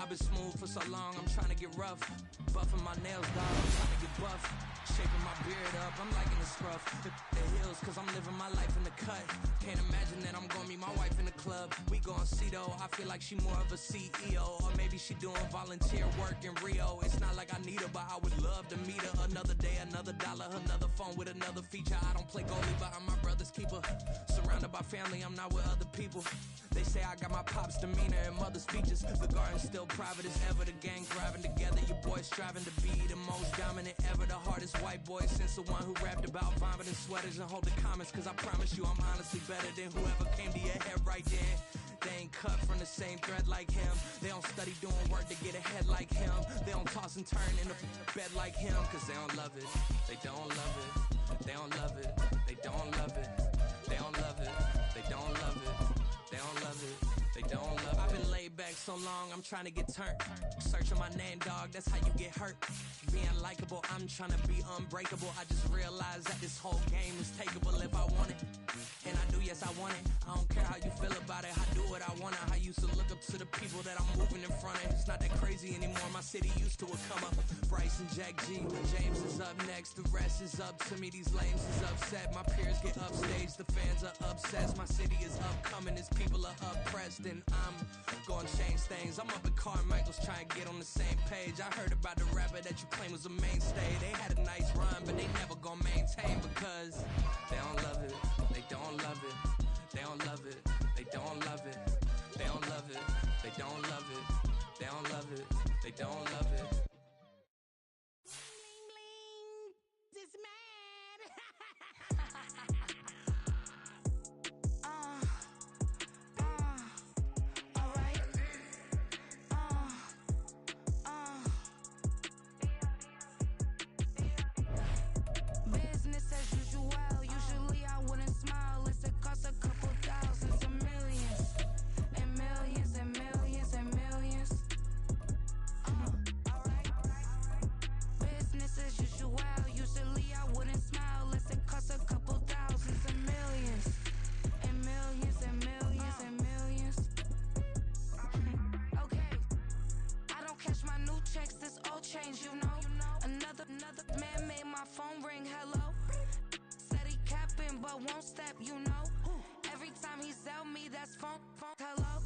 I've been smooth for so long, I'm trying to get rough. Buffing my nails, dog, I'm trying to get buff. Shaping my beard up, I'm liking the scruff. The heels, cause I'm living my life in the cut. Can't imagine that I'm gonna meet my wife in the club. We gon' see though, I feel like she more of a CEO. Or maybe she doing volunteer work in Rio. It's not like I need her, but I would love to meet her. Another day, another dollar, another phone with another feature. I don't play goalie, but I'm my brother's keeper. Surrounded by family, I'm not with other people. They say I got my pop's demeanor and mother's features. The garden's still private as ever. The gang thriving together. Your boys striving to be the most dominant ever. The hardest white boy since the one who rapped about vomiting sweaters and holding comments. Cause I promise you I'm honestly better than whoever came to your head right then. They ain't cut from the same thread like him. They don't study doing work to get ahead like him. They don't toss and turn in the bed like him. Cause they don't love it. They don't love it. They don't love it. They don't love it. They don't love it. They don't love it. They don't love it. They don't love it. I've been laid back so long, I'm trying to get turned. Searching my name, dog, that's how you get hurt. Being likable, I'm trying to be unbreakable. I just realized that this whole game is takeable if I want it. And I do, yes, I want it. I don't care how you feel about it. I do what I want. I used to look up to the people that I'm moving in front of. It's not that crazy anymore. My city used to a come up. Bryce and Jack G. James is up next. The rest is up to me. These lames is upset. My peers get upstaged. The fans are obsessed. My city is upcoming. Its people are oppressed. And I'm gonna change things. I'm up at Carmichael's trying to get on the same page. I heard about the rapper that you claim was a mainstay. They had a nice run, but they never gonna maintain because they don't love it. They don't love it. They don't love it. They don't love it. They don't love it. They don't love it. They don't love it. They don't love it. Bling bling, this man. All right. Business as usual. Usually I wouldn't smile. It's a cost a couple thousands and millions, and millions and millions and millions. All right. Business as usual. Usually I wouldn't smile. Unless it costs a couple thousands and millions, and millions and millions and millions. Okay. I don't catch my new checks. This old change, you know. Another man made my phone ring. Hello. Said he capping, but won't step, you know. Every time he sell me, that's phone. Hello.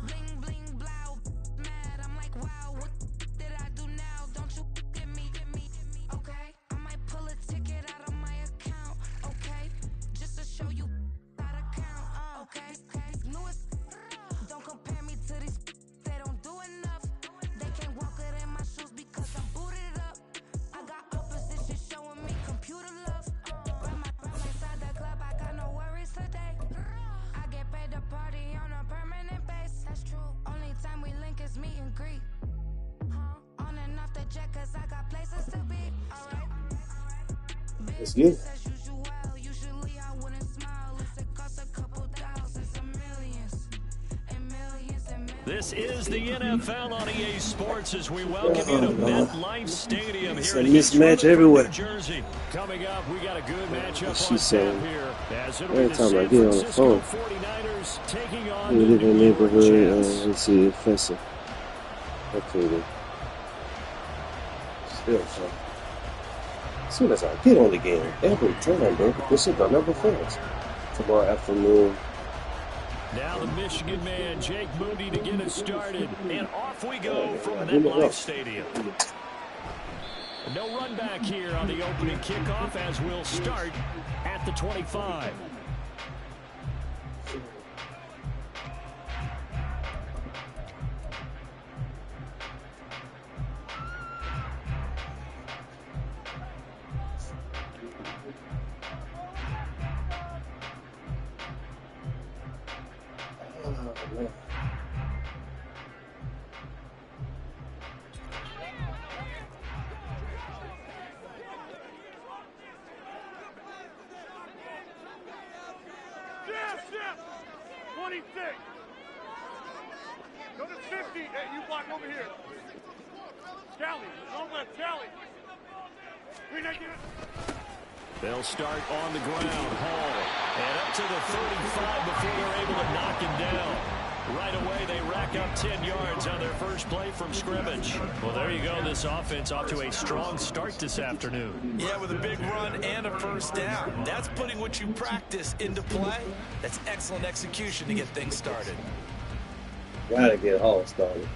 Bling bling blow. Mad. I'm like, wow, what did I do now? Don't you get me? Okay. I might pull a ticket out of my account. Okay. Just to show you how to count. Okay. Newest. Don't compare me to these. They don't do enough. They can't walk it in my shoes because I booted up. I got opposition showing me computer love. Run my inside the club, I got no worries today. I get paid to party on a permanent base. That's true. Only time we link is meet and greet. On and off the jet, cause I got places to be. Alright. It's good. Business as usual. Usually I wouldn't smile. Unless it costs a couple thousands and millions. And millions and millions. This is the NFL on EA Sports as we welcome you to MetLife Stadium It's here a in East mismatch Rutherford, everywhere. New Jersey. Coming up, we got a good matchup She on said, tap here. As it'll every be the time I San get on the Francisco phone, 49ers taking on we the live in a New York neighborhood, Jets. let's see, offensive. Okay then. Still fun. As soon as I get on the game, every time, bro, this shit don't never fails. Tomorrow afternoon, Now the Michigan man, Jake Moody, to get us started. And off we go from give it MetLife up. Stadium. No run back here on the opening kickoff as we'll start at the 25. oh, man. Yes! 26. Go to 50. Hey, you block over here. Callie, long left, Callie. They'll start on the ground. Hall. And up to the 35 before they're able to knock him down. Right away, they rack up 10 yards on their first play from scrimmage. Well, there you go. This offense off to a strong start this afternoon. Yeah, with a big run and a first down. That's putting what you practice into play. That's excellent execution to get things started. Gotta get Hall started.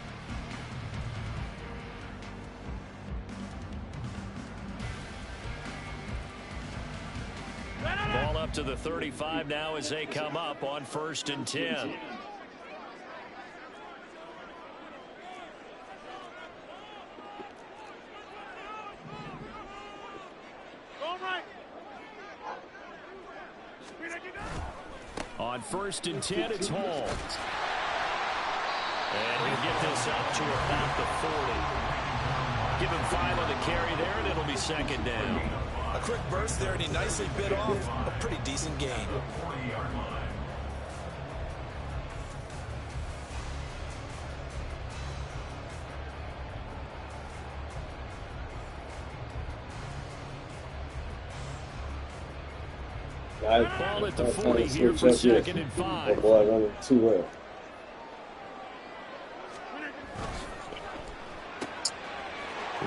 Ball up to the 35 now as they come up on 1st and 10. On 1st and 10, it's Hall. And he'll get this up to about the 40. Give him 5 on the carry there, and it'll be 2nd down. A quick burst there, and he nicely bit off a pretty decent gain. Ball at the 40 here for 2nd and 5. Oh boy, running too well.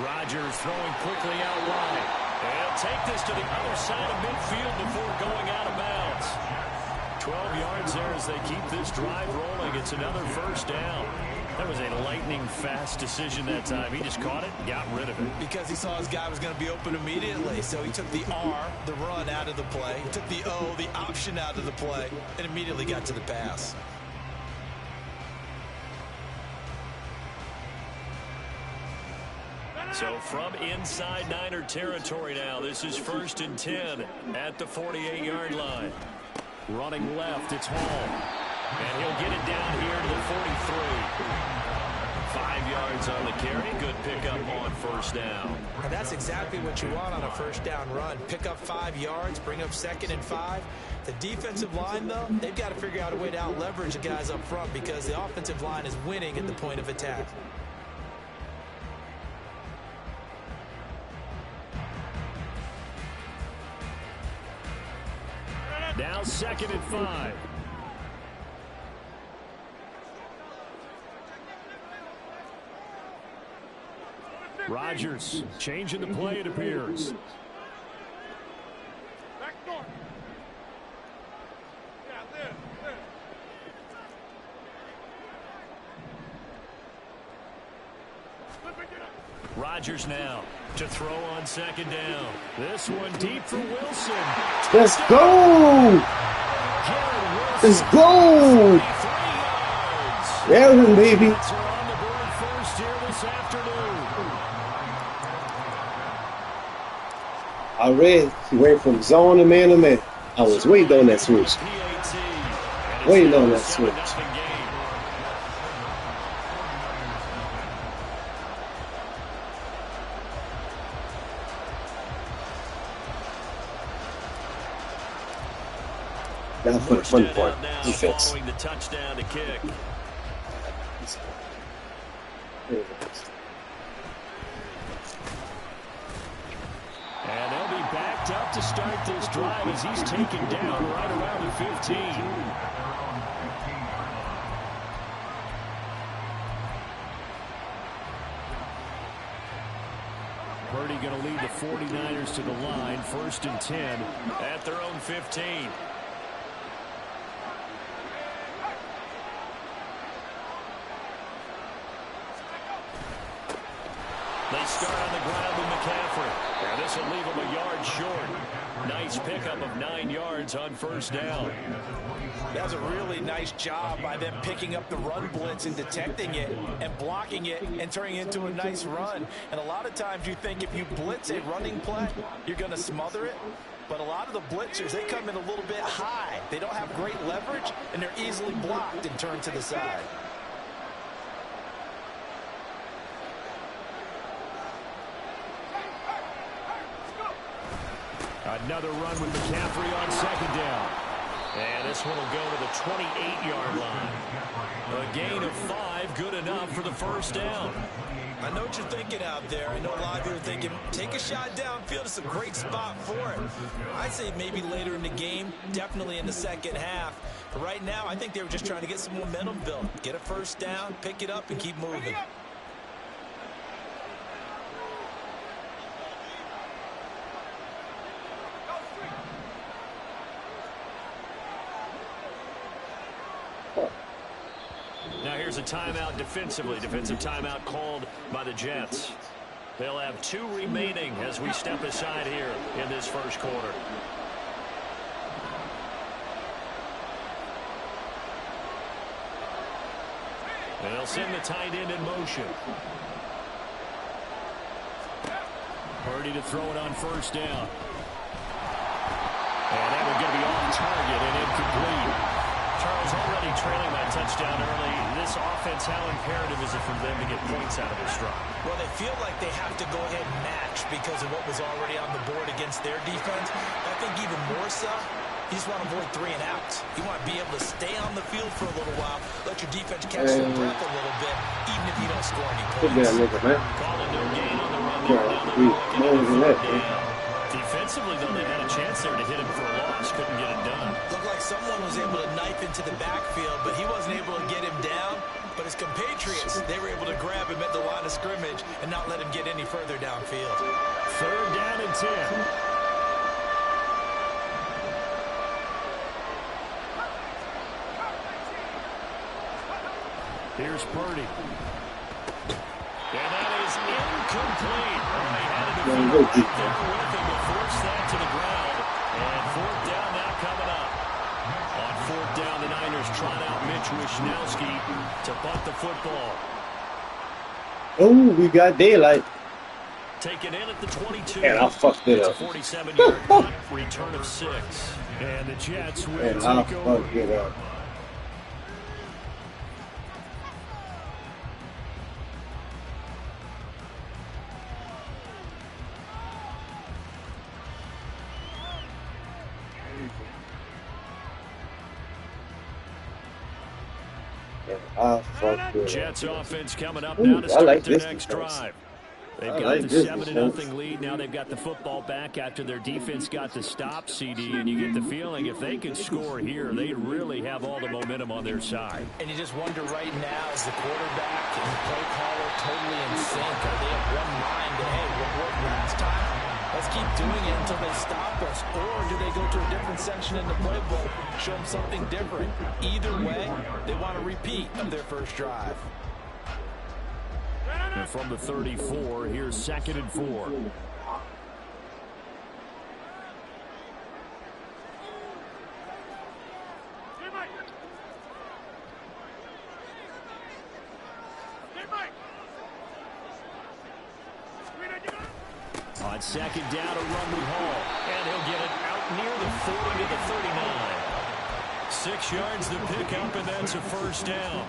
Rodgers throwing quickly out wide. They'll take this to the other side of midfield before going out of bounds. 12 yards there as they keep this drive rolling. It's another 1st down. That was a lightning-fast decision that time. He just caught it, got rid of it. Because he saw his guy was going to be open immediately. So he took the R, the run, out of the play. He took the O, the option, out of the play, and immediately got to the pass. So from inside Niner territory now, this is 1st and 10 at the 48-yard line. Running left, it's Hall. And he'll get it down here to the 43. 5 yards on the carry. Good pickup on 1st down. And that's exactly what you want on a 1st down run. Pick up 5 yards, bring up 2nd and 5. The defensive line, though, they've got to figure out a way to out-leverage the guys up front because the offensive line is winning at the point of attack. Now 2nd and 5. Rodgers changing the play, it appears. Back door. Yeah, there. Rodgers now to throw on 2nd down. This one deep for Wilson. Let's go! Let's go! There, baby. Are on the board first here this afternoon. I read he went from zone to man to man. I was waiting on that switch. Waiting on that switch. Now for the fun part, defense. Following the touchdown to kick. And they'll be backed up to start this drive as he's taken down right around the 15. Purdy going to lead the 49ers to the line, 1st and 10 at their own 15. They start on the ground with McCaffrey. And this will leave him a yard short. Nice pickup of 9 yards on 1st down. That's a really nice job by them picking up the run blitz and detecting it and blocking it and turning it into a nice run. And a lot of times you think if you blitz a running play, you're going to smother it. But a lot of the blitzers, they come in a little bit high. They don't have great leverage, and they're easily blocked and turned to the side. Another run with McCaffrey on 2nd down. And this one will go to the 28-yard line. A gain of 5, good enough for the first down. I know what you're thinking out there. I know a lot of you are thinking, take a shot downfield. It's a great spot for it. I'd say maybe later in the game, definitely in the second half. But right now, I think they were just trying to get some momentum built. Get a first down, pick it up, and keep moving. Now here's a timeout defensively. Defensive timeout called by the Jets. They'll have 2 remaining as we step aside here in this first quarter. And they'll send the tight end in motion. Purdy to throw it on first down. And that one going to be off target and incomplete. Charles, already trailing that touchdown early. This offense, how imperative is it for them to get points out of this drive? Well, they feel like they have to go ahead and match because of what was already on the board against their defense. I think even more so, you just want to avoid 3 and outs. You want to be able to stay on the field for a little while, let your defense catch their breath a little bit, even if you don't score any points. Call it no gain on the run there. Now they're looking at defensively, though, they had a chance there to hit him for a loss. Couldn't get it done. Looked like someone was able to knife into the backfield, but he wasn't able to get him down. But his compatriots, they were able to grab him at the line of scrimmage and not let him get any further downfield. 3rd down and 10. Here's Purdy. And that is incomplete. They had to with him to force that to the ground. And 4th down now coming up. On 4th down, the Niners trot out Mitch Wishnowski to punt the football. Oh, we got daylight. Taken in at the 22. And I fucked it up. It's a 47-yard punt, return of 6. And the Jets will And I take over. fucked it up. Jets offense coming up now to start their next drive. They've got the 7-0 lead. Now they've got the football back after their defense got the stop, CD, and you get the feeling if they could score here, they really have all the momentum on their side. And you just wonder right now, is the quarterback and the play caller totally in sync? Are they have one mind that, hey, what worked last time? Let's keep doing it until they stop us. Or do they go to a different section in the playbook, show them something different? Either way, they want a repeat of their first drive. And from the 34, here's 2nd and 4. On 2nd down, a run with Hall. And he'll get it out near the 40 to the 39. 6 yards to pick up, and that's a first down.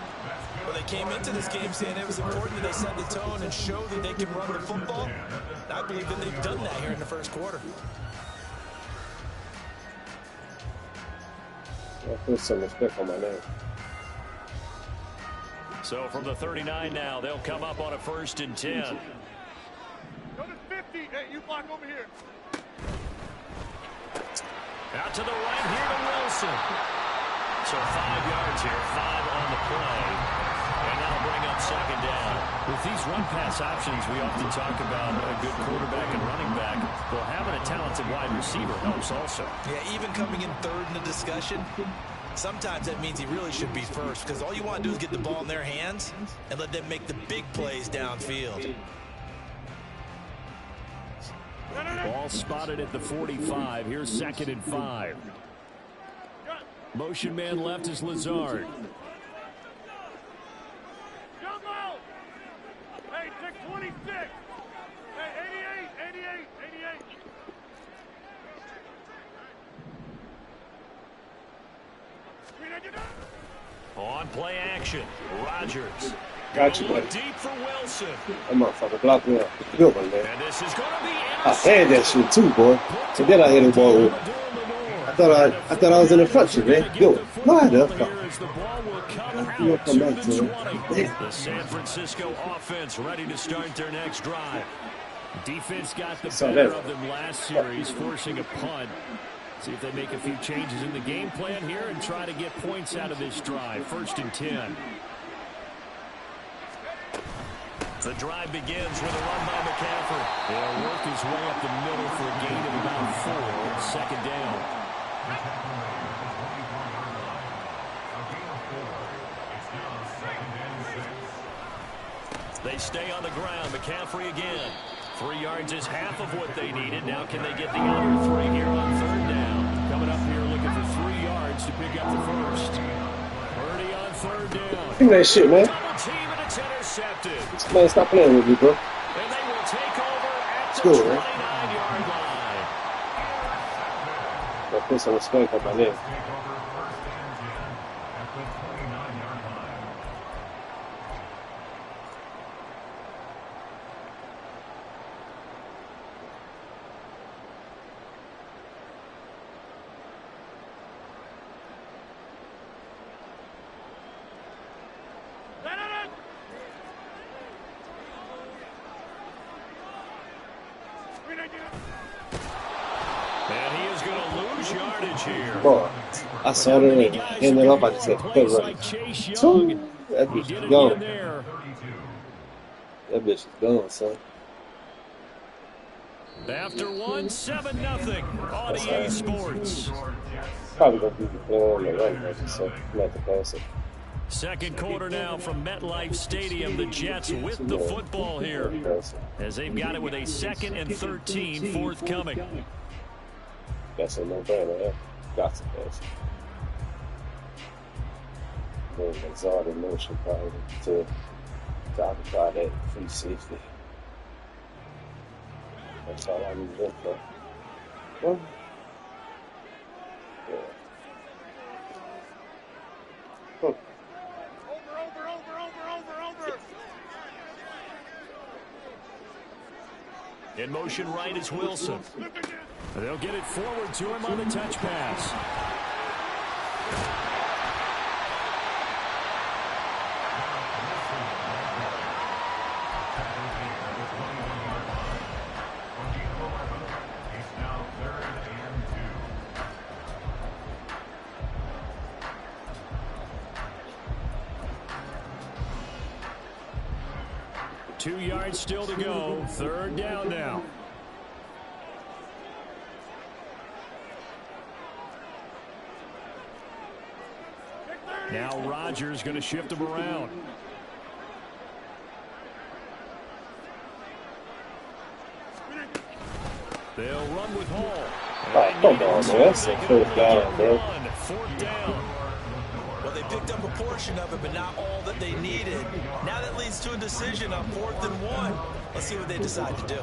Well, they came into this game saying it was important that they set the tone and show that they can run the football. I believe that they've done that here in the first quarter. I put some respect on my name. So from the 39 now, they'll come up on a 1st and 10. Go to 50. Hey, you block over here. Out to the right here to Wilson. So 5 yards here, 5 on the play. And that'll bring up 2nd down. With these run-pass options, we often talk about a good quarterback and running back. Well, having a talented wide receiver helps also. Yeah, even coming in 3rd in the discussion, sometimes that means he really should be first because all you want to do is get the ball in their hands and let them make the big plays downfield. Ball spotted at the 45. Here's 2nd and 5. Motion man left is Lazard. Hey, 626. Hey, 88. On play action, Rodgers. Got you, buddy. Deep for Wilson. That motherfucker blocked me up. Good one, man. And this is going to be I had that shit too, boy. So then I hit the ball with. I thought I was in the front, man. Go. Line up. You'll come back to it. The San Francisco offense ready to start their next drive. Defense got the better of them last series, forcing a punt. See if they make a few changes in the game plan here and try to get points out of this drive. 1st and 10. The drive begins with a run by McCaffrey. He'll work his way up the middle for a gain of about 4. 2nd down. They stay on the ground. McCaffrey again. 3 yards is half of what they needed. Now can they get the other 3 here on 3rd down? Coming up here looking for 3 yards to pick up the first. Purdy on 3rd down. Think that shit, man. Double team and it's intercepted. Man, stop playing with me, bro. And they will take over at the Cool, 29-yard line. I'll put some respect on my name. And he is going to lose yardage here. Boy, I saw the ring. And then I'm about to say, good run. That bitch is gone. That bitch is gone, son. After 1, 7-0 on EA Sports. Probably going to be playing on the run, so I'm not the pass it. 2nd quarter now from MetLife Stadium. The Jets with the football here as they've got it with a 2nd and 13 forthcoming. That's a no-brainer, yeah. Got to pass it. Very exalted motion probably to occupy that free safety. That's all I need to look for. Well, yeah. Huh. In motion right is Wilson. They'll get it forward to him on the touch pass. Two yards still to go. 3rd down now. Now Rodgers going to shift him around. They'll run with Hall. Oh, come on, man. That's a 4th down, bro. 4th down. Well, they picked up a portion of it, but not all that they needed. Now that leads to a decision on 4th and 1. Let's see what they decide to do.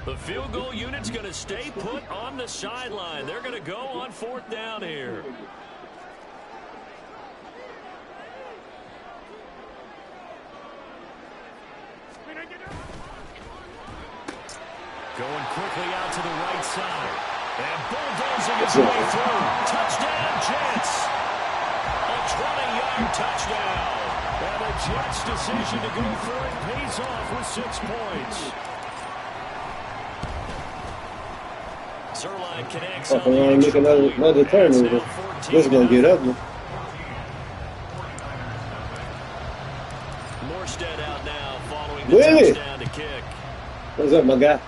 The field goal unit's going to stay put on the sideline. They're going to go on 4th down here. Going quickly out to the right side. And bulldozing his way through. Touchdown, Jets. A 20-yard touchdown. And the Jets' decision to go for it pays off with 6 points. Zerline connects on the Make another turn. This is going to get ugly. Morstead out now following the touchdown to kick. What's up, my guy?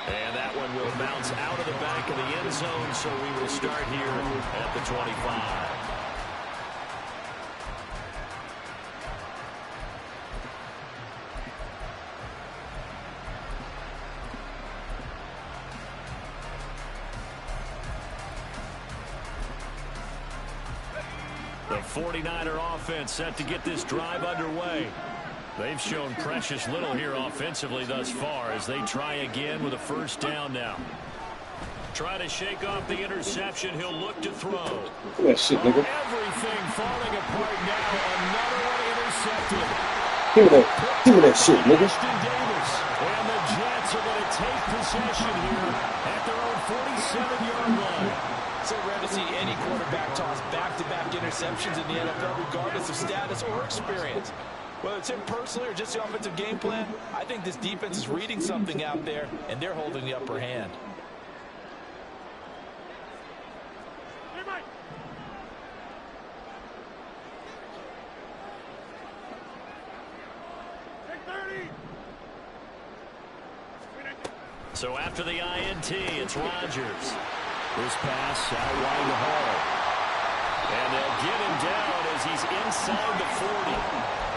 And that one will bounce out of the back of the end zone, so we will start here at the 25. The 49er offense set to get this drive underway. They've shown precious little here offensively thus far as they try again with a 1st down now. Try to shake off the interception. He'll look to throw. Look at that shit, nigga. Everything falling apart now. Another one intercepted. Give me that shit, nigga. Davis. And the Jets are going to take possession here at their own 47-yard line. So rare to see any quarterback toss back-to-back interceptions in the NFL, regardless of status or experience. Whether it's him personally or just the offensive game plan, I think this defense is reading something out there, and they're holding the upper hand. So after the INT, it's Rodgers. This pass out wide to Hall. And they'll get him down as he's inside the 40.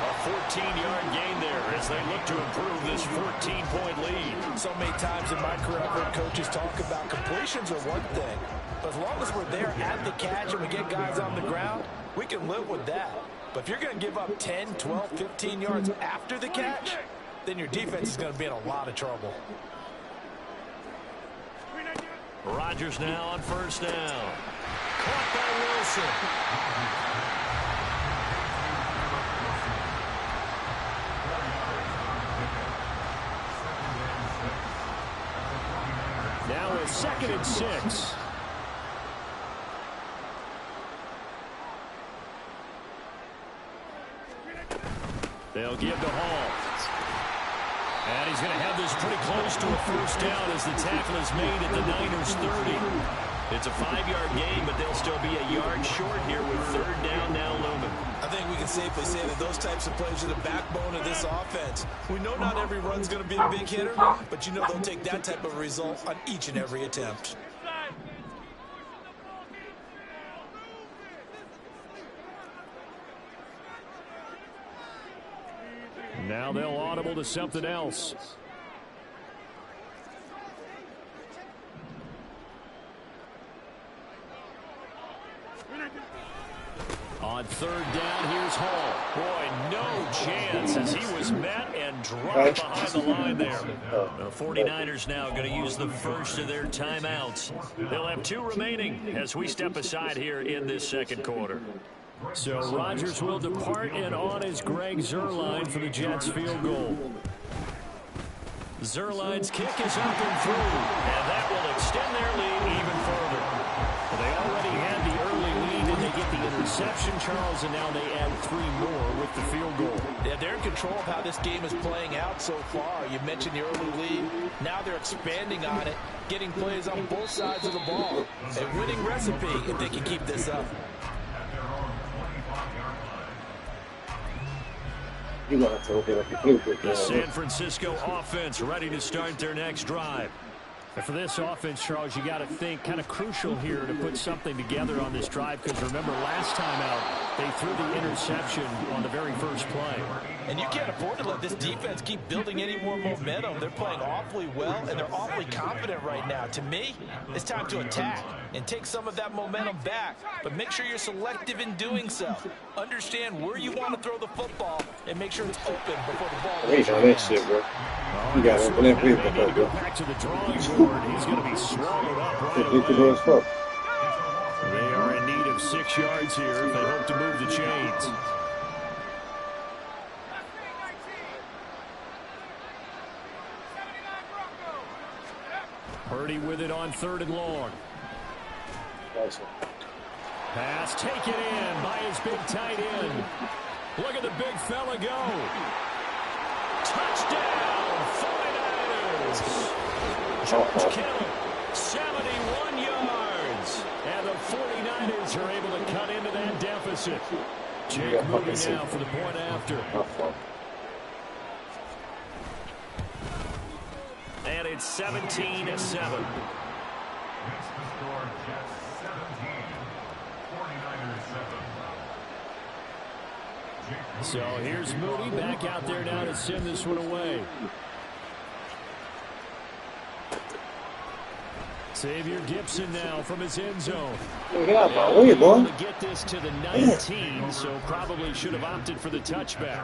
A 14-yard gain there as they look to improve this 14-point lead. So many times in my career, I've heard coaches talk about completions are one thing. But as long as we're there at the catch and we get guys on the ground, we can live with that. But if you're going to give up 10, 12, 15 yards after the catch, then your defense is going to be in a lot of trouble. Rodgers now on first down. Caught by Wilson. Now a 2nd and 6. They'll give to Hall. And he's going to have this pretty close to a first down as the tackle is made at the Niners 30. It's a 5-yard gain, but they'll still be a yard short here with 3rd down now looming. I think we can safely say that those types of plays are the backbone of this offense. We know not every run's going to be a big hitter, but you know they'll take that type of result on each and every attempt. Now they'll audible to something else. On 3rd down, here's Hall. Boy, no chance as he was met and dropped behind the line there. The 49ers now going to use the first of their timeouts. They'll have 2 remaining as we step aside here in this 2nd quarter. So Rodgers will depart, and on is Greg Zuerlein for the Jets field goal. Zuerlein's kick is up and through, and that will extend their lead even further. Well, they already had the early lead, and they get the interception, Charles, and now they add 3 more with the field goal. Yeah, they're in control of how this game is playing out so far. You mentioned the early lead. Now they're expanding on it, getting plays on both sides of the ball. A winning recipe if they can keep this up. The San Francisco offense ready to start their next drive. And for this offense, Charles, you got to think kind of crucial here to put something together on this drive, because remember last time out they threw the interception on the very first play. And you can't afford to let this defense keep building any more momentum. They're playing awfully well, and they're awfully confident right now. To me, it's time to attack and take some of that momentum back, but make sure you're selective in doing so. Understand where you want to throw the football and make sure it's open before the ball leaves your hands. That shit, bro. You got to open that vehicle, bro. Back to the drawing board. He's going to be swallowed up right away. They are in need of 6 yards here if they hope to move the chains. Purdy with it on 3rd and long. Pass taken in by his big tight end. Look at the big fella go. Touchdown, 49ers. George Kittle, 71 yards. And the 49ers are able to cut into that deficit. Jake moving now for the point after. And it's 17-7. So here's Moody back out there now to send this one away. Xavier Gibson now from his end zone. Get out my way, boy. To get this to the 19, so probably should have opted for the touchback.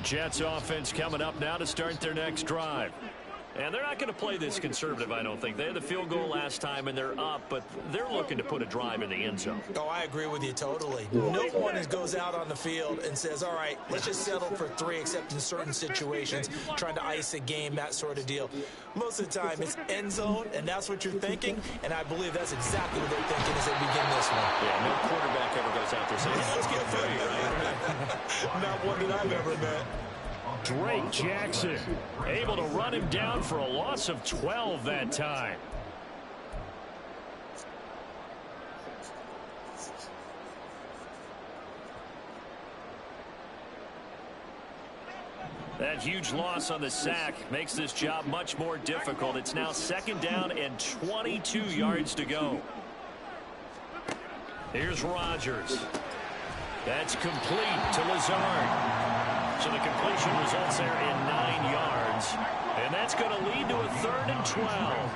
Jets offense coming up now to start their next drive. And they're not going to play this conservative, I don't think. They had the field goal last time, and they're up, but they're looking to put a drive in the end zone. Oh, I agree with you totally. No one goes out on the field and says, all right, let's just settle for 3, except in certain situations, trying to ice a game, that sort of deal. Most of the time, it's end zone, and that's what you're thinking, and I believe that's exactly what they're thinking as they begin this one. Yeah, no quarterback ever goes out there saying, let's get 3, right? Not one that I've ever met. Drake Jackson able to run him down for a loss of 12 that time. That huge loss on the sack makes this job much more difficult. It's now 2nd down and 22 yards to go. Here's Rodgers. That's complete to Lazard. So the completion results there in 9 yards. And that's going to lead to a 3rd and 12.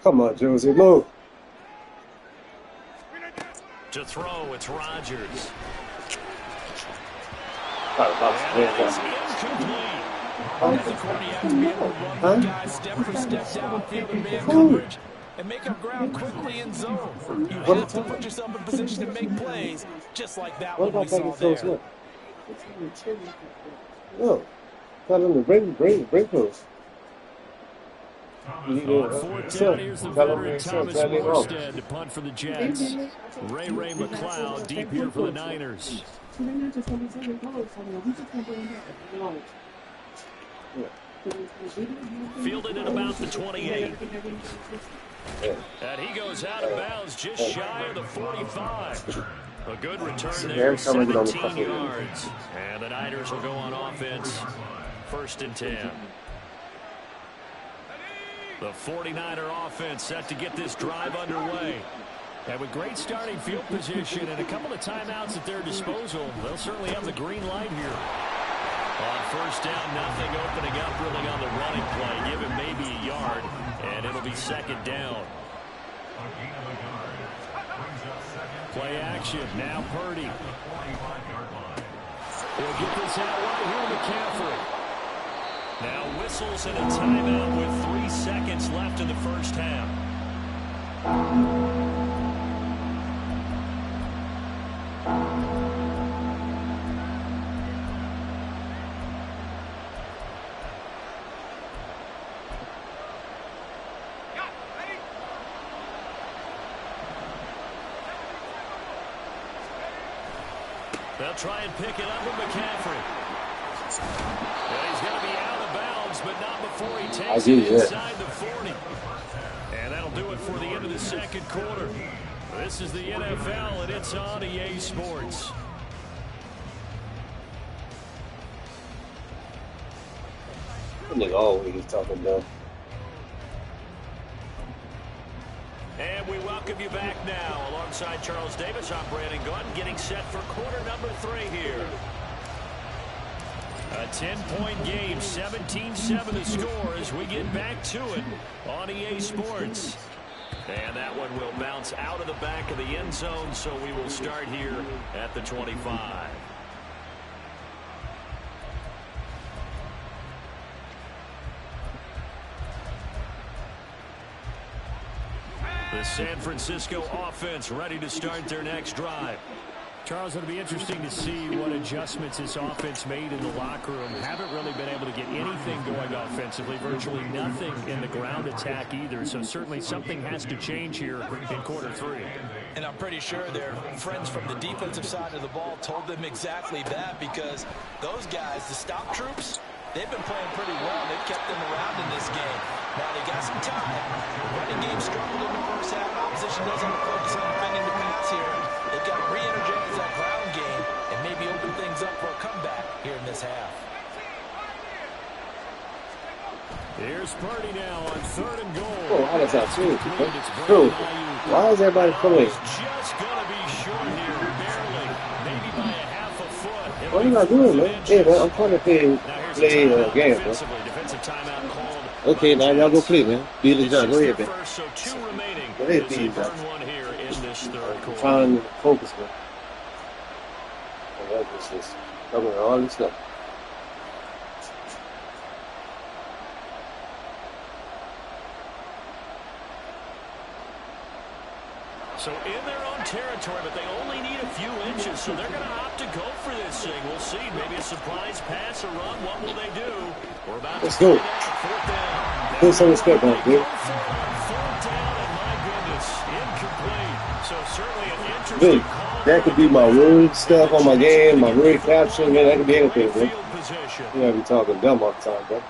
Come on, Josie, move. To throw, it's Rodgers. As a corner, you have to be able to run the guy step for step downfield in man coverage and make up ground quickly in zone. You have to put yourself in position to make plays, just like that one we saw there. No, not on the break post. On 4th down, here's the veteran Thomas Morstead to punt for the Jets. Ray McLeod deep here for the Niners. Fielded at about the 28. And he goes out of bounds just shy of the 45. A good return there, 17 yards. And the Niners will go on offense, 1st and 10. The 49er offense set to get this drive underway. And with great starting field position and a couple of timeouts at their disposal, they'll certainly have the green light here. On 1st down, nothing opening up really on the running play. Give him maybe a yard, and it'll be 2nd down. Play action, now Purdy. He'll get this out right here to McCaffrey. Now whistles and a timeout with 3 seconds left in the 1st half. They'll try and pick it up with McCaffrey. Well, he's going to be out of bounds, but not before he takes it inside the 40. And that'll do it for the end of the 2nd quarter. This is the NFL, and it's on EA Sports. Look, always talking about. And we welcome you back now. Alongside Charles Davis, I'm Brandon Gunn, getting set for quarter number 3 here. A 10-point game, 17-7 the score as we get back to it on EA Sports. And that one will bounce out of the back of the end zone, so we will start here at the 25. The San Francisco offense ready to start their next drive. Charles, it'll be interesting to see what adjustments this offense made in the locker room. Haven't really been able to get anything going offensively, virtually nothing in the ground attack either. So certainly something has to change here in quarter 3. And I'm pretty sure their friends from the defensive side of the ball told them exactly that, because those guys, the stop troops, they've been playing pretty well. They've kept them around in this game. Now they got some time. Running game struggled in the 1st half. Opposition doesn't focus on defending the pass here. They've got to re-energize that ground game and maybe open things up for a comeback here in this half. Here's Purdy now on 3rd and goal. Oh, how does that feel? Bro, why is everybody pulling? Just gonna be short here, barely, maybe by a half a foot. What are you not doing, man? Hey, man, I'm trying to play a game, bro. Defensive timeout called. Okay, now y'all go play, man. Be the judge. Go ahead, man. First, so 2 remaining. Go ahead, be the judge. One here in this 3rd I'm quarter. trying to focus, man. Oh, that's just covering all this stuff. So in their own territory, but they only need a few inches, so they're going to opt to go for this thing. We'll see. Maybe a surprise pass or run. What will they do? We're about Let's to go. 4th down. Put some respect on it, dude. 4th down, and my goodness, incomplete. So certainly an interesting Dude, call. that could be my word stuff on my game, my word caption, man. That could be anything, bro. Field position. You gotta be talking dumb all the time, bro.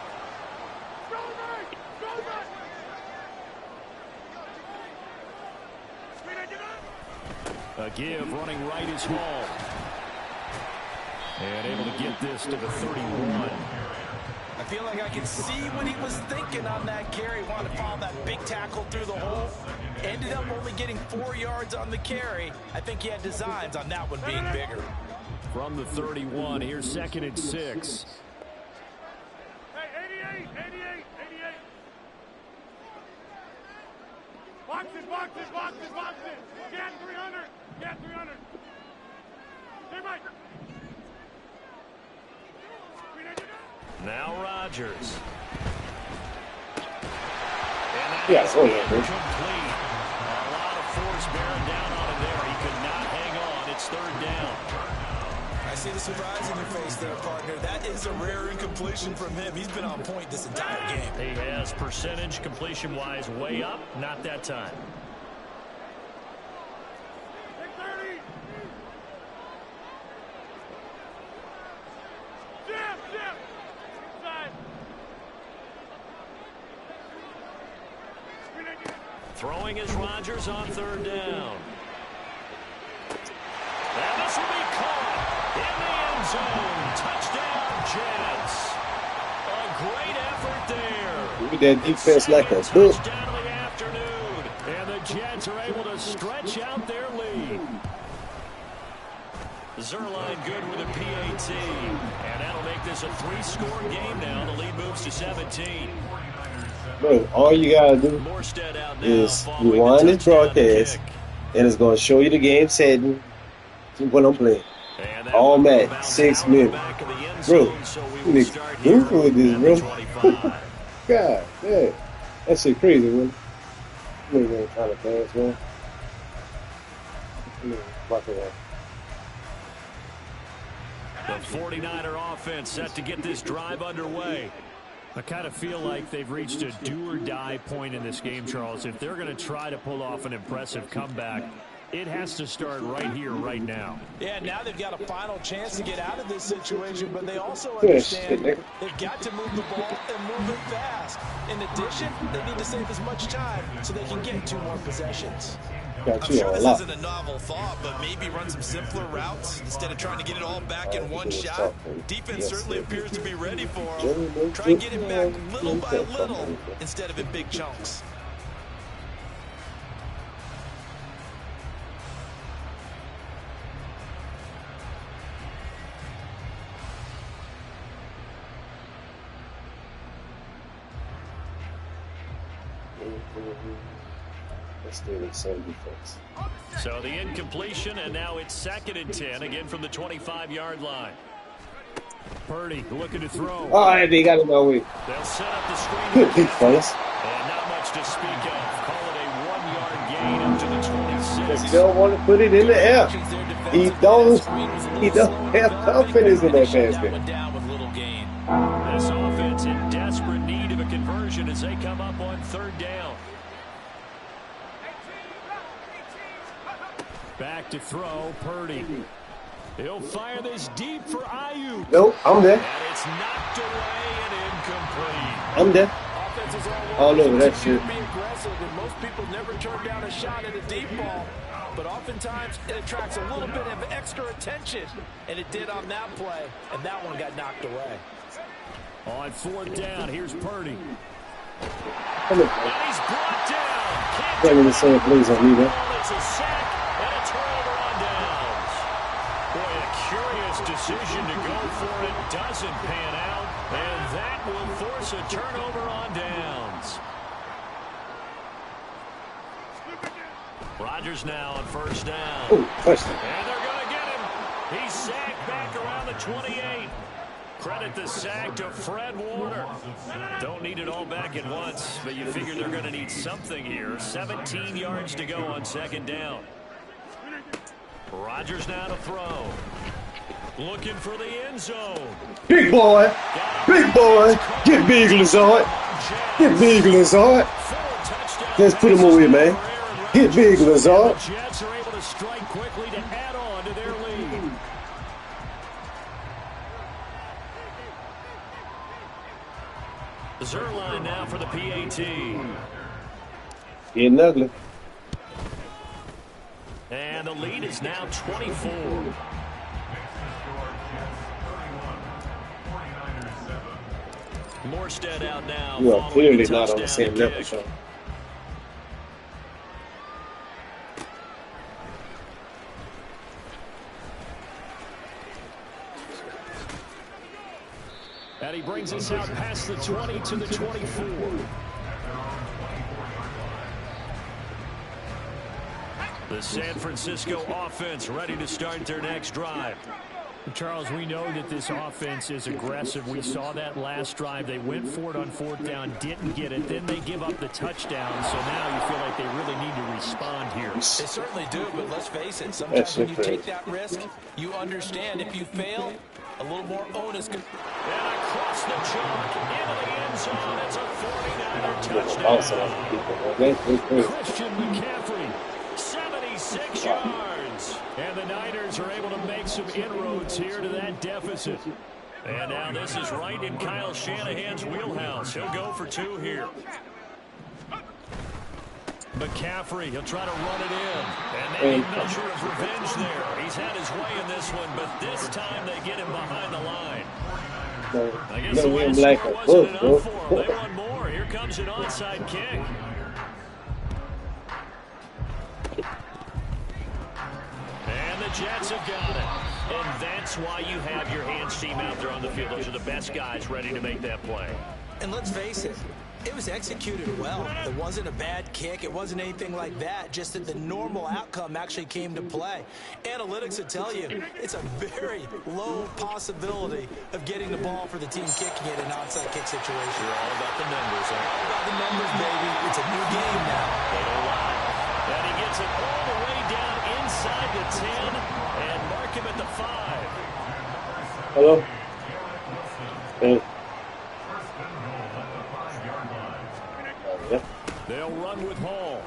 A give, running right is Hall. And able to get this to the 31. I feel like I can see what he was thinking on that carry. Wanted to follow that big tackle through the hole. Ended up only getting 4 yards on the carry. I think he had designs on that one being bigger. From the 31, here's 2nd and 6. Hey, 88, 88, 88. Boxes, boxes, boxes, boxes. Get 300. Get 300. Hey, Mike. Now Rodgers. Yeah, oh yeah, bro. Complete. A lot of force bearing down on him there. He could not hang on. It's 3rd down. I see the surprise in your face there, partner. That is a rare incompletion from him. He's been on point this entire game. He has percentage completion-wise way up. Not that time. Throwing is Rodgers on 3rd down. And this will be caught in the end zone. Touchdown, Jets. A great effort there. Look at that defense like a book. Touchdown of the afternoon. And the Jets are able to stretch out their lead. Zerline good with a PAT. And that'll make this a 3-score game now. The lead moves to 17. Bro, all you gotta do is rewind this broadcast, and it's gonna show you the game setting when I'm playing. All match, 6 minutes. Bro, you need to do with this, bro. God, man. That shit crazy, man. You ain't trying to pass, man. Watch it out. The 49er offense set to get this drive underway. I kind of feel like they've reached a do-or-die point in this game, Charles. If they're going to try to pull off an impressive comeback, it has to start right here, right now. Yeah, now they've got a final chance to get out of this situation, but they also understand they've got to move the ball and move it fast. In addition, they need to save as much time so they can get 2 more possessions. I'm sure this isn't a novel thought, but maybe run some simpler routes instead of trying to get it all back in one shot. Defense certainly appears to be ready for them. Try and get it back little by little instead of in big chunks. So the incompletion, and now it's 2nd and 10, again from the 25-yard line. Purdy looking to throw. All right, they got it my way. They'll set up the screen. Good pick, fellas. And not much to speak of. Call it a 1-yard gain up to the 26. They still want to put it in the air. He don't have confidence in that basket. This offense in desperate need of a conversion as they come up on 3rd down. Back to throw, Purdy. He'll fire this deep for Ayuk. Nope, I'm there. And it's knocked away and incomplete. I'm there. All over that shit. Be aggressive, and most people never turn down a shot at a deep ball. But oftentimes it attracts a little bit of extra attention, and it did on that play, and that one got knocked away. On 4th down, here's Purdy. Come on. He's brought down. Playing the same plays on me, man. It's a sack and a turnover on downs. Boy, a curious decision to go for it. Doesn't pan out. And that will force a turnover on downs. Rodgers now on first down. Ooh, touchdown. And they're going to get him. He's sacked back around the 28. Credit the sack to Fred Warner. Don't need it all back at once, but you figure they're going to need something here. 17 yards to go on second down. Rodgers now to throw. Looking for the end zone. Big boy. Big boy. Get big, Lazard. Get big, Lazard. Let's put him away, man. Get big, Lazard. The Jets are able to strike quickly to add on to their lead. Zerline now for the PAT. Getting ugly. And the lead is now 24. Morstead out now. You are clearly not on the same level, Sean. And he brings us out past the 20 to the 24. The San Francisco offense ready to start their next drive. Charles, we know that this offense is aggressive. We saw that last drive. They went for it on fourth down, didn't get it. Then they give up the touchdown. So now you feel like they really need to respond here. They certainly do, but let's face it. Sometimes when you take that risk, you understand if you fail, a little more onus. And across the chalk, into the end zone. It's a 49er touchdown. Christian McCaffrey, 76 yards. And the Niners are able to make some inroads here to that deficit. And now this is right in Kyle Shanahan's wheelhouse. He'll go for two here. McCaffrey, he'll try to run it in. And maybe measure of revenge there. He's had his way in this one, but this time they get him behind the line. I guess the last score wasn't enough for him. They want more. Here comes an onside kick. And the Jets have got it. And that's why you have your hands team out there on the field. Those are the best guys ready to make that play. And let's face it, it was executed well. It wasn't a bad kick. It wasn't anything like that. Just that the normal outcome actually came to play. Analytics will tell you it's a very low possibility of getting the ball for the team kicking it in an onside kick situation. You're all about the numbers, huh? All about the numbers, baby. It's a new game now. They don't lie. And he gets it all the way down inside the 10 and mark him at the 5. Hello? Hey. They'll run with Hall.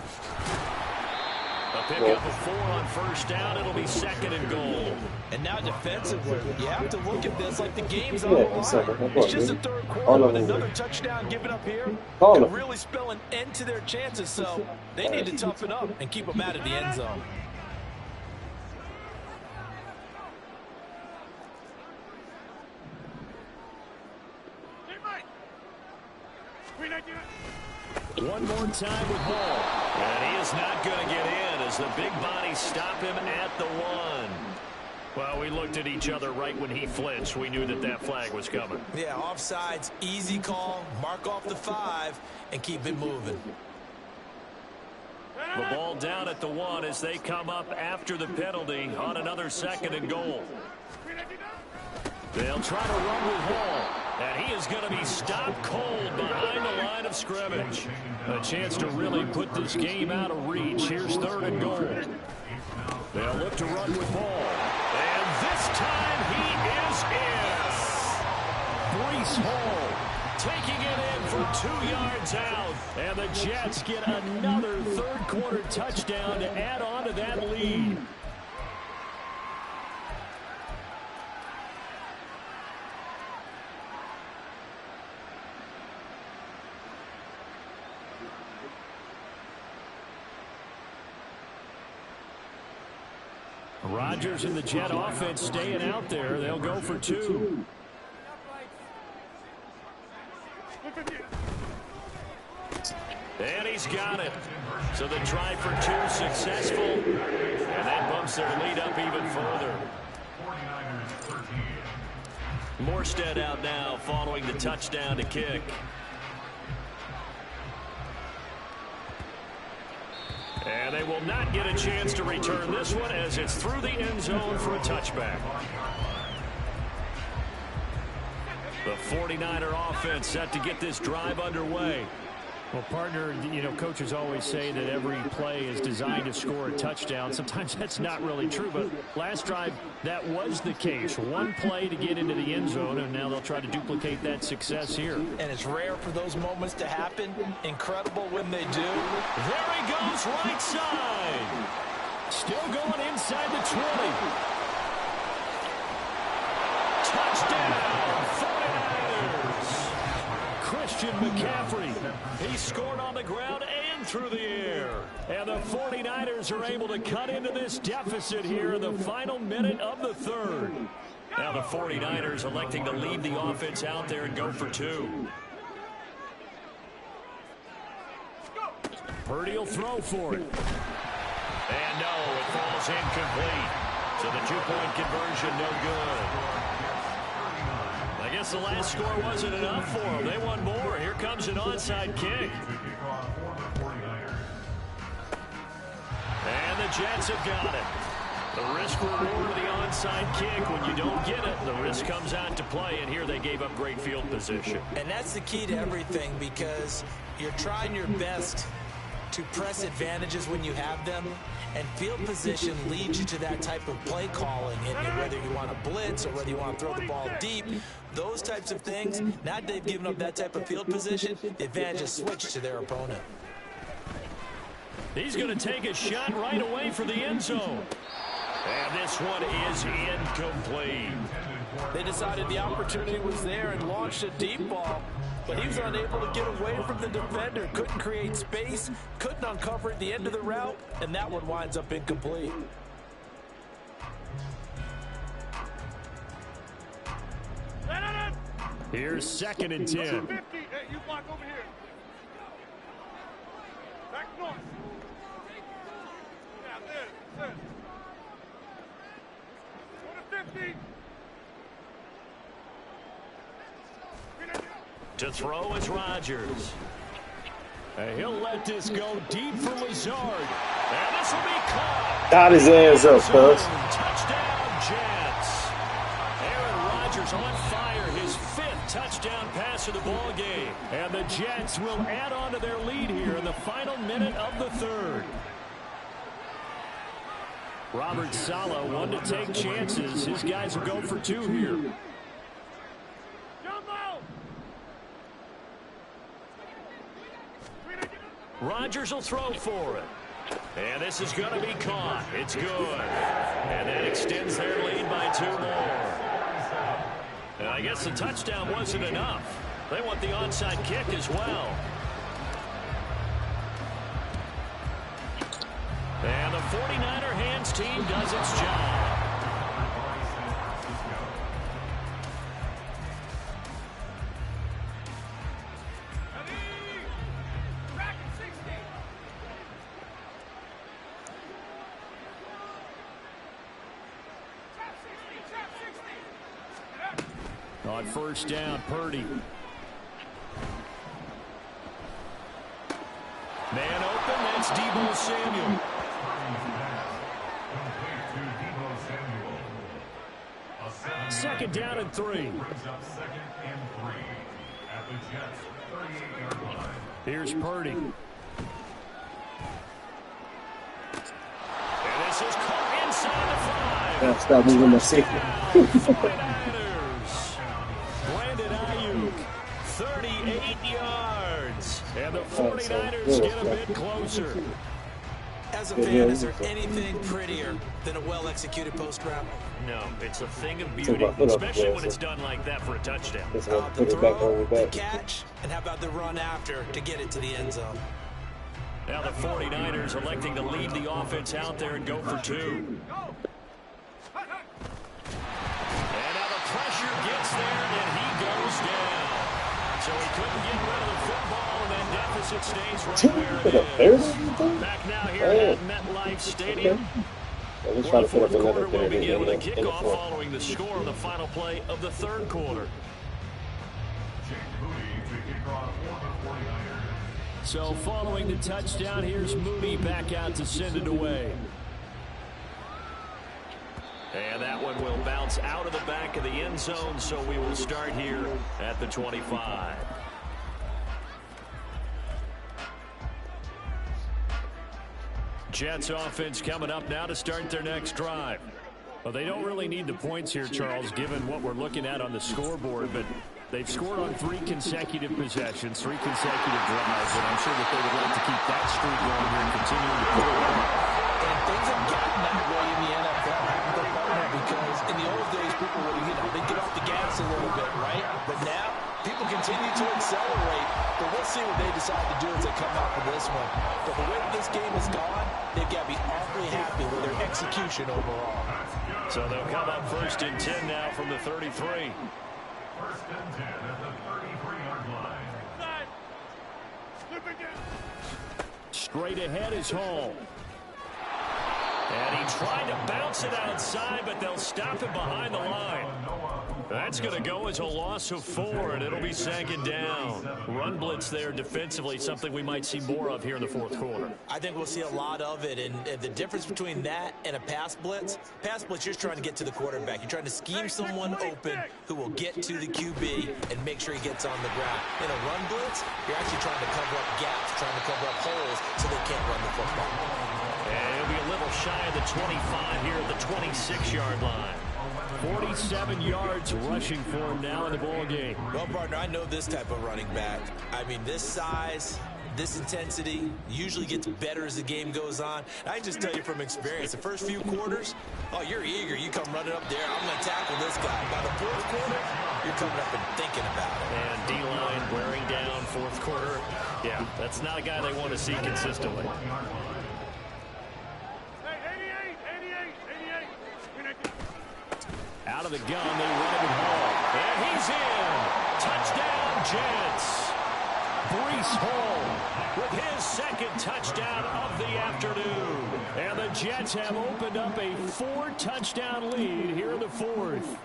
A pickup of 4 on first down. It'll be second and goal. And now defensively, you have to look at this like the game's on the line. It's just a third quarter, but another touchdown given up here could really spell an end to their chances. So they need to toughen up and keep them out of the end zone. One more time with Hall. And he is not going to get in as the big bodies stop him at the 1. Well, we looked at each other right when he flinched. We knew that that flag was coming. Yeah, offsides, easy call. Mark off the 5 and keep it moving. The ball down at the 1 as they come up after the penalty on another second and goal. They'll try to run with Hall. And he is going to be stopped cold behind the line of scrimmage. A chance to really put this game out of reach. Here's third and goal. They'll look to run with Hall. And this time he is in. Breece Hall taking it in from 2 yards out. And the Jets get another third quarter touchdown to add on to that lead. Rodgers and the Jet offense staying out there. They'll go for 2. And he's got it. So the try for 2 successful. And that bumps their lead up even further. Morstead out now following the touchdown to kick. And they will not get a chance to return this one as it's through the end zone for a touchback. The 49er offense set to get this drive underway. Well, partner, you know, coaches always say that every play is designed to score a touchdown. Sometimes that's not really true, but last drive, that was the case. One play to get into the end zone, and now they'll try to duplicate that success here. And it's rare for those moments to happen. Incredible when they do. There he goes, right side. Still going inside the 20. Touchdown, 49ers. Christian McCaffrey. He scored on the ground and through the air. And the 49ers are able to cut into this deficit here in the final minute of the third. Now the 49ers electing to leave the offense out there and go for 2. Purdy will throw for it. And no, it falls incomplete. So the 2-point conversion no good. I guess the last score wasn't enough for them. They want more. Here comes an onside kick. And the Jets have got it. The risk reward of the onside kick. When you don't get it, the risk comes out to play, and here they gave up great field position. And that's the key to everything, because you're trying your best to press advantages when you have them, and field position leads you to that type of play calling. And whether you want to blitz or whether you want to throw the ball deep, those types of things, now they've given up that type of field position, the advantage is switched to their opponent. He's going to take a shot right away for the end zone. And this one is incomplete. They decided the opportunity was there and launched a deep ball, but he was unable to get away from the defender. Couldn't create space, couldn't uncover at the end of the route, and that one winds up incomplete. Here's 2nd and 10. 50. Hey, you block over here. Back north. Yeah, there. Go to 50. To throw is Rodgers. And he'll let this go deep for Lazard. And this will be caught. Got his hands up, cuz. Touchdown, Jets. Aaron Rodgers on fire. His 5th touchdown pass of the ball game. And the Jets will add on to their lead here in the final minute of the third. Robert Saleh wanted to take chances. His guys will go for 2 here. Rodgers will throw for it. And this is going to be caught. It's good. And that extends their lead by 2 more. And I guess the touchdown wasn't enough. They want the onside kick as well. And the 49er hands team does its job. On 1st down, Purdy. Man open, that's Deebo Samuel. Second down and 3. Here's Purdy. And this is caught inside the 5. Gotta stop moving the safety. 38 yards. And the 49ers get a bit closer. As a fan, is there anything prettier than a well-executed post route? No, it's a thing of beauty, especially when it's done like that for a touchdown. The throw, the catch, and how about the run after to get it to the end zone? Now the 49ers electing to lead the offense out there and go for 2. And now the pressure gets there, and he goes down. So he couldn't get rid of the football, and that deficit stays right where it is. Back now here at MetLife Stadium. We're trying to put up another will 30 begin with a in the kickoff fourth. following the score on the final play of the third quarter. So following the touchdown, here's Moody back out to send it away. And that one will bounce out of the back of the end zone, so we will start here at the 25. Jets offense coming up now to start their next drive. Well, they don't really need the points here, Charles, given what we're looking at on the scoreboard, but they've scored on 3 consecutive possessions, 3 consecutive drives, and I'm sure that they would like to keep that streak going here and continuing to pull it on. And things have gotten that way in the NFL, because in the old days, people would, they'd get off the gas a little bit, right? But now, people continue to accelerate, but we'll see what they decide to do as they come out for this one. But the way that this game has gone, they've got to be awfully happy with their execution overall. So they'll come up 1st and 10 now from the 33. 1st and 10 at the 33-yard line. Slip again. Straight ahead is Hall. And he tried to bounce it outside, but they'll stop him behind the line. That's going to go as a loss of 4, and it'll be 2nd down. Run blitz there defensively, something we might see more of here in the fourth quarter. I think we'll see a lot of it, and the difference between that and a pass blitz, you're just trying to get to the quarterback. You're trying to scheme someone open who will get to the QB and make sure he gets on the ground. In a run blitz, you're actually trying to cover up gaps, trying to cover up holes so they can't run the football. And it'll be a little shy of the 25 here at the 26-yard line. 47 yards rushing for him now in the ball game. Well, partner, I know this type of running back. I mean, this size, this intensity usually gets better as the game goes on. I can just tell you from experience, the first few quarters, oh, you're eager. You come running up there, I'm going to tackle this guy. By the fourth quarter, you're coming up and thinking about it. And D-line wearing down fourth quarter. Yeah, that's not a guy they want to see consistently. Out of the gun, they run it home. And he's in. Touchdown, Jets. Breece Hall with his 2nd touchdown of the afternoon. And the Jets have opened up a 4-touchdown lead here in the fourth.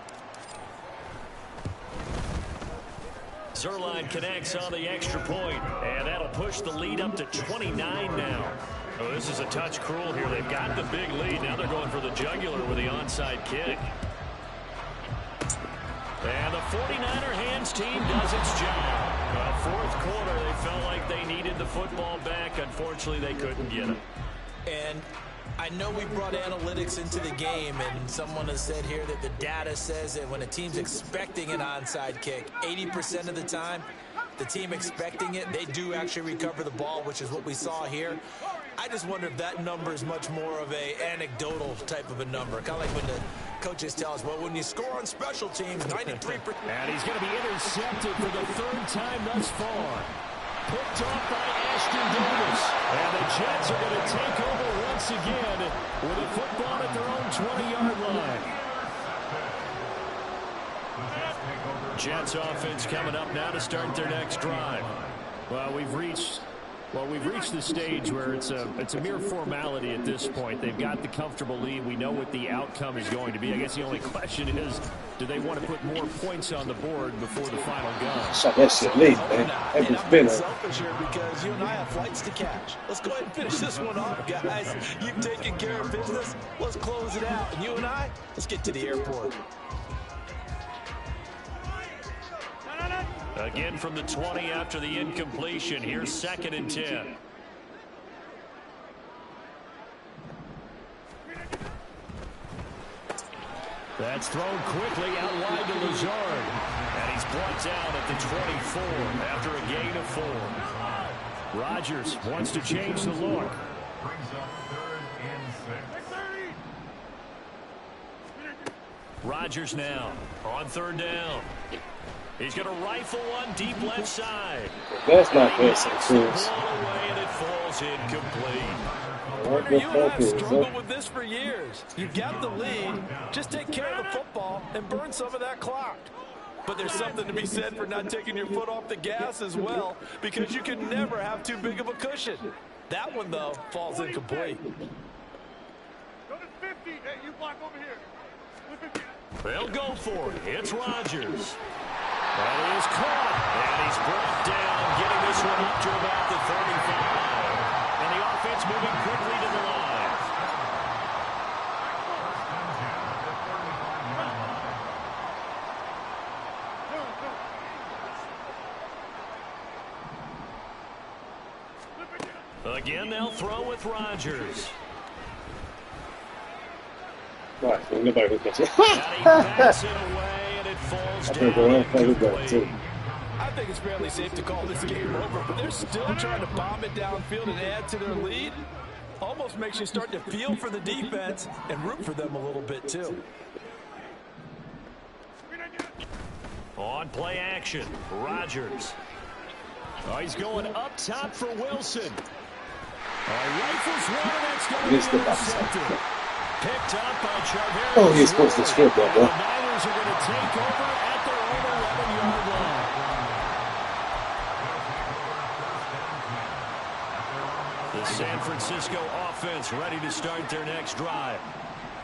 Zerline connects on the extra point, and that'll push the lead up to 29 now. Oh, this is a touch cruel here. They've got the big lead. Now they're going for the jugular with the onside kick. And the 49er hands team does its job. Fourth quarter, they felt like they needed the football back. Unfortunately, they couldn't get it. And I know we brought analytics into the game, and someone has said here that the data says that when a team's expecting an onside kick, 80% of the time, the team expecting it, they do actually recover the ball, which is what we saw here. I just wonder if that number is much more of a anecdotal type of a number. Kind of like when the coaches tell us, well, when you score on special teams, 93%. And he's going to be intercepted for the 3rd time thus far. Picked off by Ashton Davis. And the Jets are going to take over once again with a football at their own 20-yard line. Jets offense coming up now to start their next drive. Well, we've reached the stage where it's a mere formality at this point. They've got the comfortable lead. We know what the outcome is going to be. I guess the only question is, do they want to put more points on the board before the final gun? Shot that shit late, man. And I'm being selfish here because you and I have flights to catch. Let's go ahead and finish this one off, guys. You've taken care of business. Let's close it out. And you and I, let's get to the airport. Again from the 20 after the incompletion. Here's 2nd and 10. That's thrown quickly out wide to Lazard. And he's brought down at the 24 after a gain of 4. Rodgers wants to change the look. Rodgers now on 3rd down. He's going to rifle one deep left side. That's not good, so away and it falls incomplete. You and I have struggled with this for years. You've got the lead. Just take care of the football and burn some of that clock. but there's something to be said for not taking your foot off the gas as well, because you can never have too big of a cushion. That one, though, falls incomplete. Go to 50. Hey, you block over here. They'll go for it. It's Rodgers. That is caught, and he's brought down, getting this one up to about the 35. And the offense moving quickly to the line. Again, they'll throw with Rodgers. Right, nobody will catch it. And he backs it away, and it falls down incomplete. I think it's fairly safe to call this game over, but they're still trying to bomb it downfield and add to their lead. Almost makes you start to feel for the defense and root for them a little bit, too. On play action, Rodgers. Oh, he's going up top for Wilson. Rifles one, and that's going to be intercepted. Picked up by Charvarius. Oh, he's supposed to strip that, bro. The Niners are going to take over at their own 11-yard line. The San Francisco offense ready to start their next drive.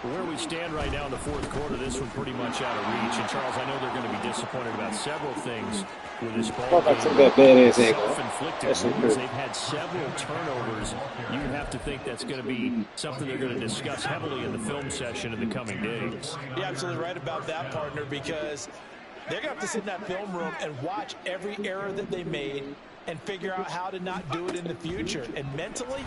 Where we stand right now in the fourth quarter, this one pretty much out of reach. And, Charles, I know they're going to be disappointed about several things with this ball game. Self-inflicted wounds. They've had several turnovers. You have to think that's going to be something they're going to discuss heavily in the film session in the coming days. You're absolutely right about that, partner, because they're going to have to sit in that film room and watch every error that they made and figure out how to not do it in the future. And mentally,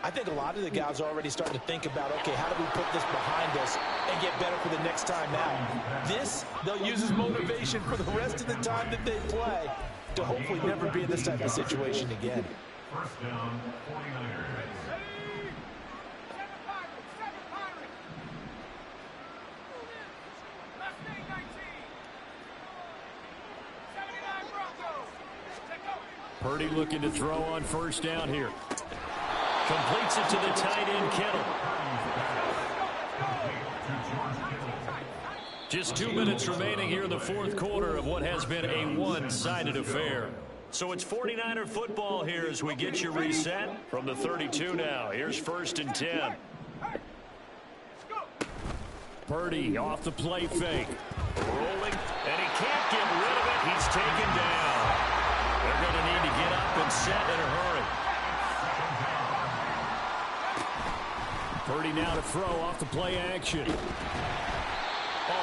I think a lot of the guys are already starting to think about, okay, how do we put this behind us and get better for the next time out? This, they'll use as motivation for the rest of the time that they play to hopefully never be in this type of situation again. First down, 49ers. Purdy looking to throw on first down here. Completes it to the tight end, Kittle. Just 2 minutes remaining here in the fourth quarter of what has been a one-sided affair. So it's 49er football here as we get you reset from the 32 now. Here's first and 10. Purdy off the play fake. Rolling, and he can't get rid of it. He's taken down. They're going to need to get up and set in a hurry. Purdy now to throw off the play action.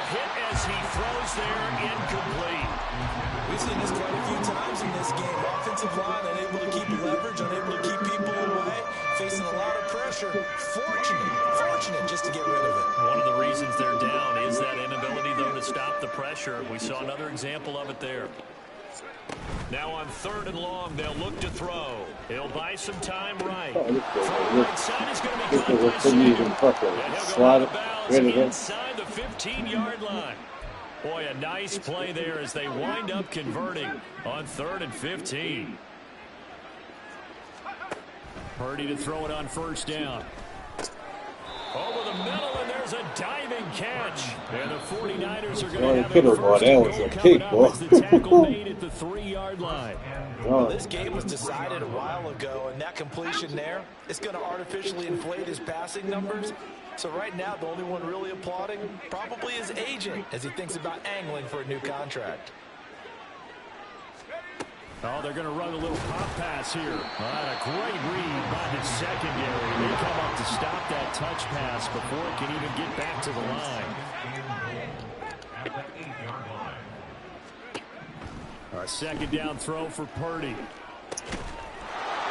Hit as he throws there, incomplete. We've seen this quite a few times in this game. Offensive line unable to keep leverage, unable to keep people away, facing a lot of pressure. Fortunate just to get rid of it. One of the reasons they're down is that inability, though, to stop the pressure. We saw another example of it there. Now on third and long, they'll look to throw. He'll buy some time right. From right side is going to be caught by Sanders. And he'll go out of bounds inside the 15-yard line. Boy, a nice play there as they wind up converting on 3rd and 15. Purdy to throw it on first down. Over the middle, and there's a diving catch. And the 49ers are going to have a first and goal coming up as the tackle made at the 3-yard line. Well, this game was decided a while ago, and that completion there is going to artificially inflate his passing numbers. So right now, the only one really applauding probably his agent as he thinks about angling for a new contract. Oh, they're going to run a little pop pass here. A great read by the secondary. They come up to stop that touch pass before it can even get back to the line. A second down throw for Purdy.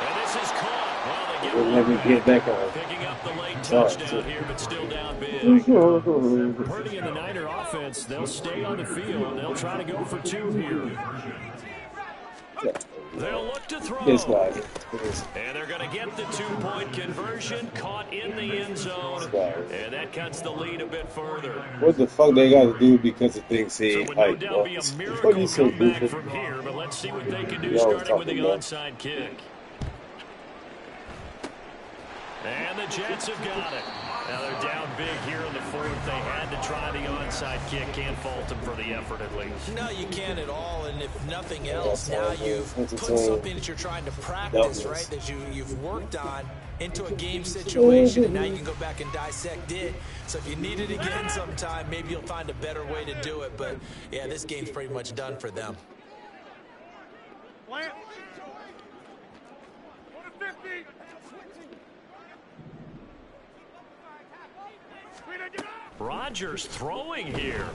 And this is caught. We'll never get back on. Picking up the late touchdown here, but still down big. Purdy and the Niner offense, they'll stay on the field. They'll try to go for 2 here. They'll look to throw. And they're going to get the 2-point conversion, caught in the end zone. And that cuts the lead a bit further. What the fuck they got to do because of things say, so would no doubt be a miracle comeback from here, but let's see what they can do starting with the onside kick. And the Jets have got it. Now they're down big here in the fourth. They had to try the onside kick. Can't fault them for the effort at least. No, you can't at all. And if nothing else, now you've put something that you're trying to practice, right, that you've worked on into a game situation, and now you can go back and dissect it. So if you need it again sometime, maybe you'll find a better way to do it. But, yeah, this game's pretty much done for them. Plant. Go to 50. Rodgers throwing here.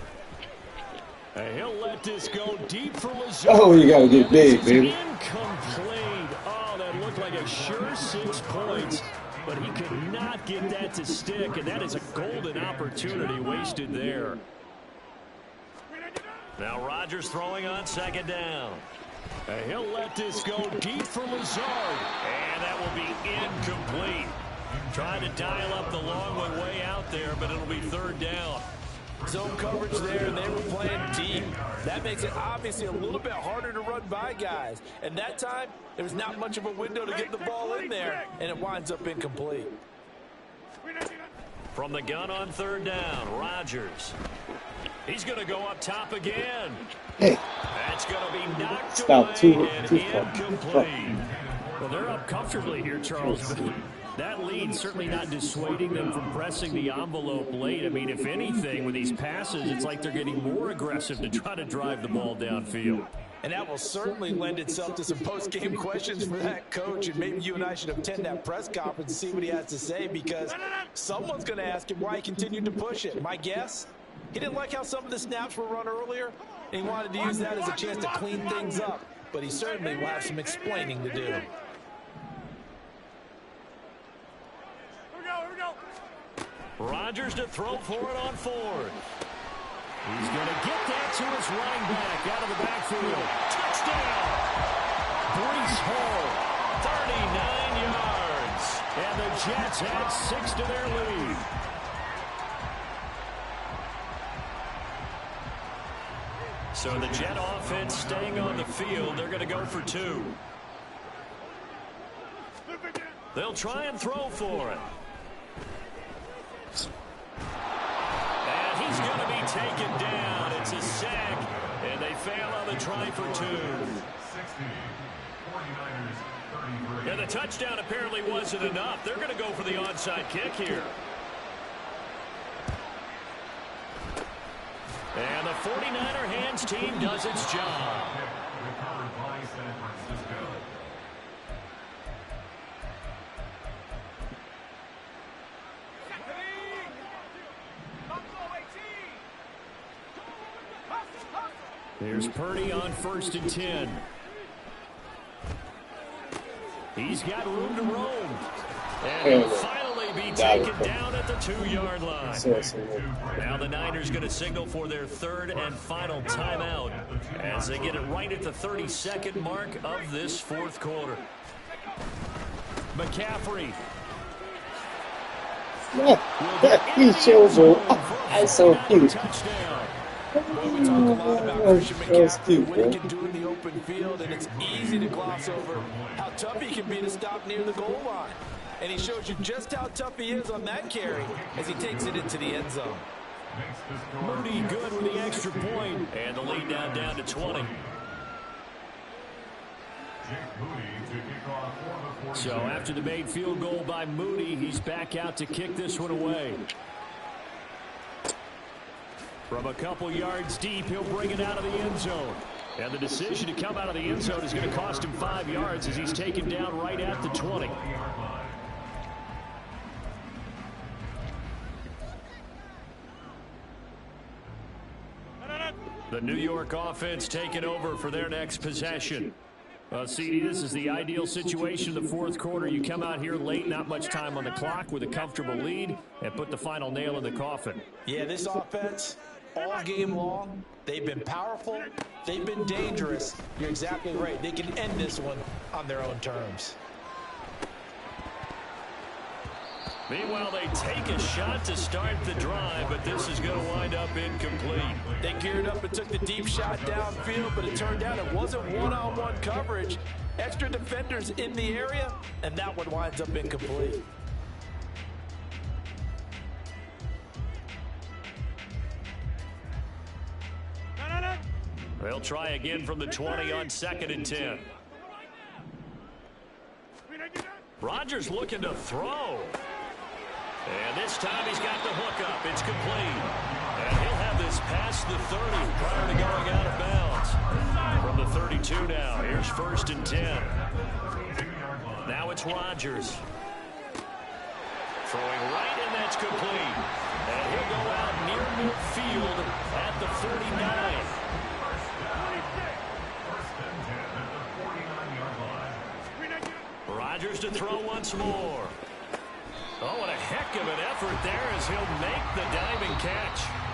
And he'll let this go deep for Lazard. Oh, you got to get big, baby. Incomplete. Oh, that looked like a sure 6 points. But he could not get that to stick, and that is a golden opportunity wasted there. Now Rodgers throwing on second down. And he'll let this go deep for Lazard. And that will be incomplete. Trying to dial up the long one way out there, but it'll be third down. Zone coverage there, and they were playing deep. That makes it obviously a little bit harder to run by guys. And that time, there was not much of a window to get the ball in there, and it winds up incomplete. From the gun on third down, Rodgers. He's going to go up top again. Hey. That's going to be knocked away and incomplete. Well, they're up comfortably here, Charles. That lead certainly not dissuading them from pressing the envelope late. I mean, if anything, with these passes, it's like they're getting more aggressive to try to drive the ball downfield. And that will certainly lend itself to some post-game questions for that coach. And maybe you and I should attend that press conference and see what he has to say, because someone's going to ask him why he continued to push it. My guess, he didn't like how some of the snaps were run earlier, and he wanted to use that as a chance to clean things up. But he certainly will have some explaining to do. Rodgers to throw for it on fourth. He's going to get that to his running back out of the backfield. Touchdown! Breece Hall, 39 yards. And the Jets add 6 to their lead. So the Jet offense staying on the field. They're going to go for 2. They'll try and throw for it. And he's going to be taken down. It's a sack, and they fail on the try for 2. And the touchdown apparently wasn't enough. They're going to go for the onside kick here. And the 49er hands team does its job. Here's Purdy on 1st and 10. He's got room to roam. And he'll finally be taken down at the 2-yard line. Now the Niners going to signal for their 3rd and final timeout as they get it right at the 32nd mark of this 4th quarter. McCaffrey. He's so that's so cute. Well, we talk a lot about Christian McCaffrey, what he can do in the open field, and it's easy to gloss over how tough he can be to stop near the goal line. And he shows you just how tough he is on that carry as he takes it into the end zone. Moody good with the extra point, and the lead down to 20. So after the made field goal by Moody, he's back out to kick this one away. From a couple yards deep, he'll bring it out of the end zone. And the decision to come out of the end zone is going to cost him 5 yards as he's taken down right at the 20. The New York offense taking over for their next possession. CD, this is the ideal situation in the 4th quarter. You come out here late, not much time on the clock, with a comfortable lead, and put the final nail in the coffin. Yeah, this offense, all game long, they've been powerful, they've been dangerous. You're exactly right. They can end this one on their own terms. Meanwhile, they take a shot to start the drive, but this is going to wind up incomplete. They geared up and took the deep shot downfield, but it turned out it wasn't one-on-one coverage. Extra defenders in the area, and that one winds up incomplete. They'll try again from the 20 on 2nd and 10. Rodgers looking to throw. And this time he's got the hook up. It's complete. And he'll have this past the 30 prior to going out of bounds. From the 32 now, here's 1st and 10. Now it's Rodgers. Throwing right, and that's complete. And he'll go out near midfield at the 49. Rodgers to throw once more. Oh, what a heck of an effort there as he'll make the diving catch.